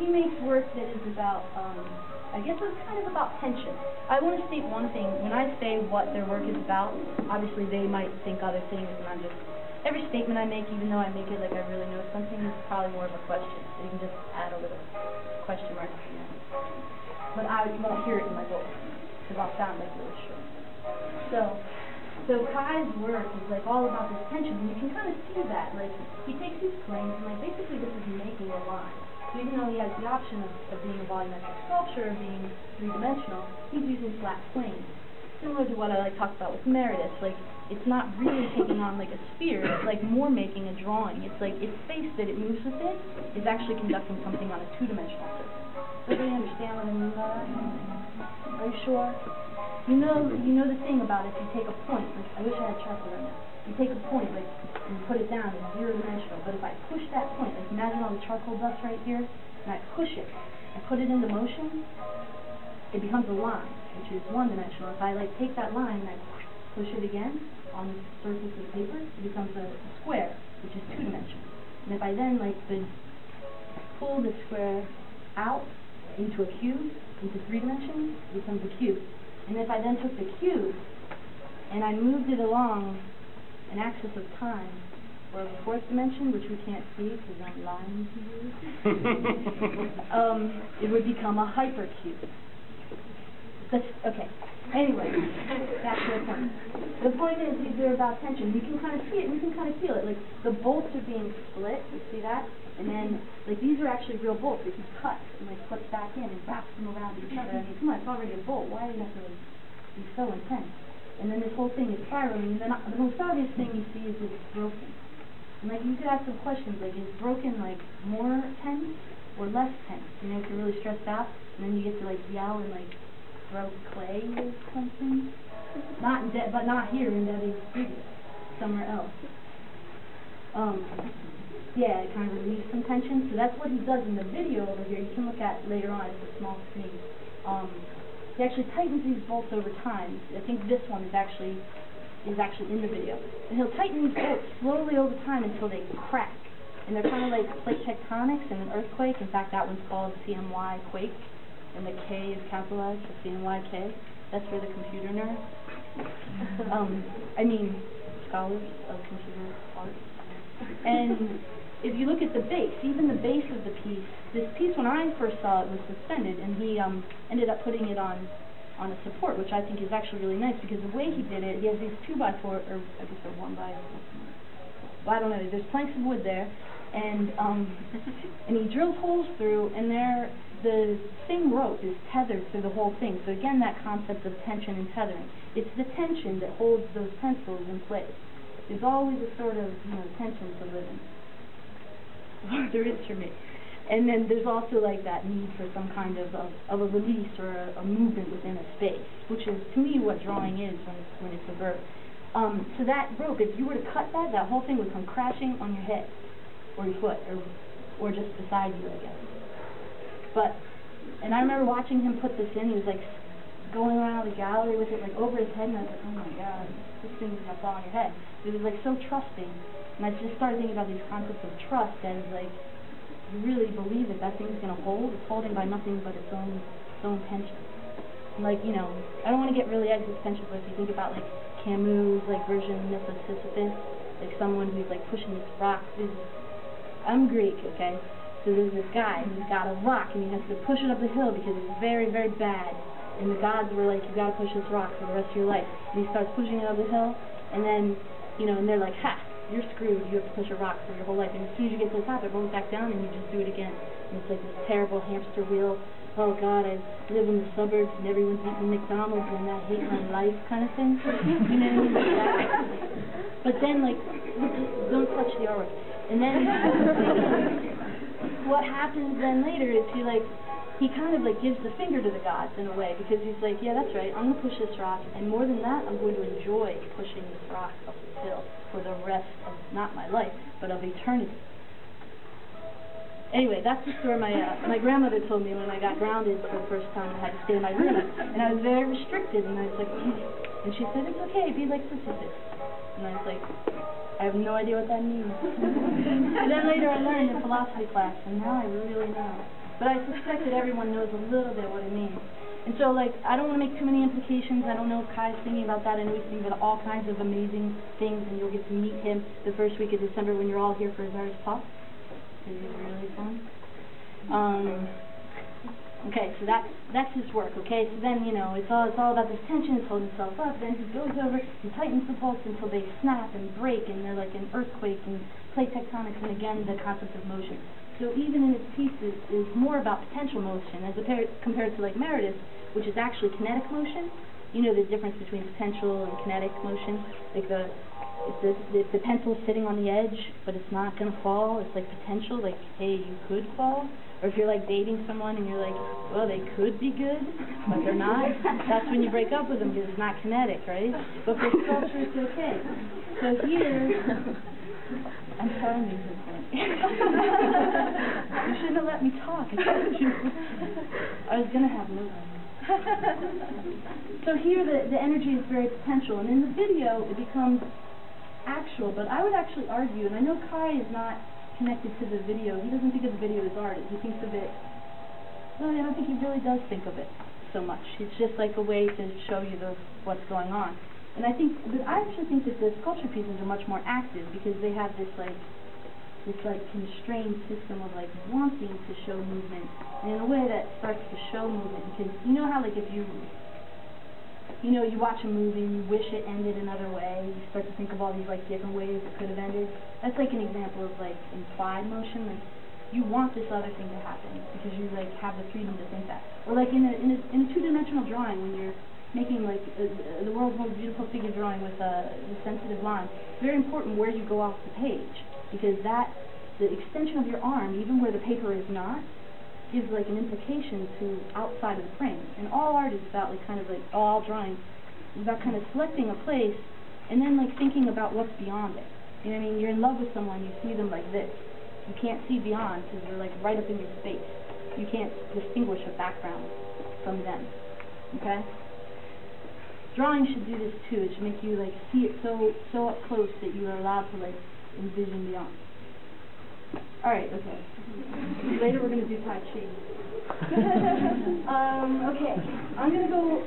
he makes work that is about, I guess it's kind of about tension. I want to state one thing. When I say what their work is about, obviously they might think other things, and I'm just, every statement I make, even though I make it like I really know something, is probably more of a question. So you can just add a little question mark at the end. But I won't hear it in my voice, because I'll sound like really sure. So Kai's work is like all about this tension, and you can kind of see that. Like, he takes these planes, and like basically this is making a line. So even though he has the option of being a volumetric sculpture, or being three-dimensional, he's using flat planes. Similar to what I talked about with Meredith, like, it's not really taking on like a sphere, it's like more making a drawing. It's like its space that it moves within is actually conducting something on a two-dimensional surface. Does everybody understand what I mean by that? Are you sure? You know the thing about if you take a point, like, I wish I had charcoal right now. You take a point, like, and you put it down, it's zero-dimensional. But if I push that point, like, imagine all the charcoal dust right here, and I push it, and put it into motion, it becomes a line, which is one-dimensional. If I, like, take that line and I push it again on the surface of the paper, it becomes a square, which is two-dimensional. And if I then, like, pull the square out into a cube, into three dimensions, it becomes a cube. And if I then took the cube and I moved it along an axis of time, or the fourth dimension, which we can't see because I'm lying to you, it would become a hypercube. Okay. Anyway, back to the point. The point is, these are about tension. You can kind of see it, and you can kind of feel it. Like, the bolts are being split, you see that? And then, like, these are actually real bolts that he cuts and, like, puts back in and wraps them around each other. I mean, come on, it's already a bolt. Why do you have to, like, be so intense? And then this whole thing is spiraling, and then the most obvious thing you see is that it's broken. And, like, you could ask some questions, like, is broken, like, more tense or less tense? You know, if you're really stressed out, and then you get to, like, yell and, like, throw clay or something. But not here in Debbie's studio, somewhere else. Yeah, it kind of relieves some tension. So that's what he does in the video over here. You can look at later on. It's a small screen. He actually tightens these bolts over time. I think this one is actually in the video. And he'll tighten these bolts slowly over time until they crack. And they're kind of like plate tectonics in an earthquake. In fact, that one's called CMY quake. And the K is capitalized for CNYK. That's for the computer nerds. I mean, scholars of computer arts. And if you look at the base, even the base of the piece, this piece when I first saw it was suspended, and he ended up putting it on a support, which I think is actually really nice because the way he did it, he has these 2x4, or I guess they're 1x, well, I don't know, there's planks of wood there, and he drills holes through, and the same rope is tethered through the whole thing. So again, that concept of tension and tethering. It's the tension that holds those pencils in place. There's always a sort of, tension to live in. There is for me. And then there's also like that need for some kind of a release or a movement within a space, which is, to me, what drawing is when it's a verb. So that rope, if you were to cut that whole thing would come crashing on your head, or your foot, or just beside you, I guess. And I remember watching him put this in. He was like going around the gallery with it like over his head, and I was like, oh my God, this thing's gonna fall on your head. It was like so trusting, and I just started thinking about these concepts of trust as like you really believe that thing's gonna hold. It's holding by nothing but its own tension. And like I don't want to get really existential, but if you think about like Camus' like version of Sisyphus, like someone who's like pushing this rock. I'm Greek, okay? So there's this guy, and he's got a rock, and he has to push it up the hill because it's very, very bad. And the gods were like, you've got to push this rock for the rest of your life. And he starts pushing it up the hill, and then, and they're like, ha, you're screwed. You have to push a rock for your whole life. And as soon as you get to the top, it rolls back down, and you just do it again. And it's like this terrible hamster wheel. Oh, God, I live in the suburbs, and everyone's eating McDonald's, and I hate my life kind of thing. You know what I mean? Like that. But then, like, don't touch the artwork. And then what happens then later is he kind of like gives the finger to the gods in a way, because he's like, yeah, that's right, I'm going to push this rock, and more than that, I'm going to enjoy pushing this rock up this hill for the rest of, not my life, but of eternity. Anyway, that's the story my grandmother told me when I got grounded for the first time. I had to stay in my room, and I was very restricted, and I was like, and she said, it's okay, be like Sisyphus. And I was like, I have no idea what that means. And then later I learned in philosophy class, and now I really know. but I suspect that everyone knows a little bit what it means. And so, like, I don't want to make too many implications. I don't know if Kai's thinking about that. I know he's thinking about all kinds of amazing things, and you'll get to meet him the first week of December when you're all here for his artist talk. It is really fun. Okay, so that's his work, okay? So then, you know, it's all about this tension, it's holding himself up, then he goes over, he tightens the bolts until they snap and break, and they're like an earthquake and plate tectonics, and again, the concept of motion. So even in his pieces is more about potential motion, as compared to like Meredith, which is actually kinetic motion. You know the difference between potential and kinetic motion? Like if the pencil's sitting on the edge, but it's not going to fall, it's like potential, like, hey, you could fall. Or if you're like dating someone and you're like, well, they could be good, but they're not, that's when you break up with them because it's not kinetic, right? But for sculpture, it's okay. So here, I'm sorry I'm being so funny. You shouldn't have let me talk. I told you. I was going to have no. So here the energy is very potential, and in the video it becomes actual, but I would actually argue, and I know Kai is not connected to the video. He doesn't think of the video as art. He thinks of it, well, I don't think he really does think of it so much. It's just like a way to show you what's going on. And I actually think that the sculpture pieces are much more active because they have this constrained system of like wanting to show movement, and in a way that starts to show movement. Because you know how like if you watch a movie and you wish it ended another way, you start to think of all these like different ways it could have ended. That's like an example of like implied motion. Like you want this other thing to happen because you like have the freedom to think that. Or like in a two-dimensional drawing when you're making like the world's most beautiful figure drawing with a sensitive line. It's very important where you go off the page because the extension of your arm, even where the paper is not, gives like an implication to outside of the frame. And all art is about like kind of like all drawing is about kind of selecting a place and then like thinking about what's beyond it. You know what I mean? You're in love with someone, you see them like this. You can't see beyond because they're like right up in your face. You can't distinguish a background from them. Okay? Drawing should do this too. It should make you like see it so up close that you are allowed to like envision beyond. Alright, okay. Later we're going to do Tai Chi. Okay, I'm going to go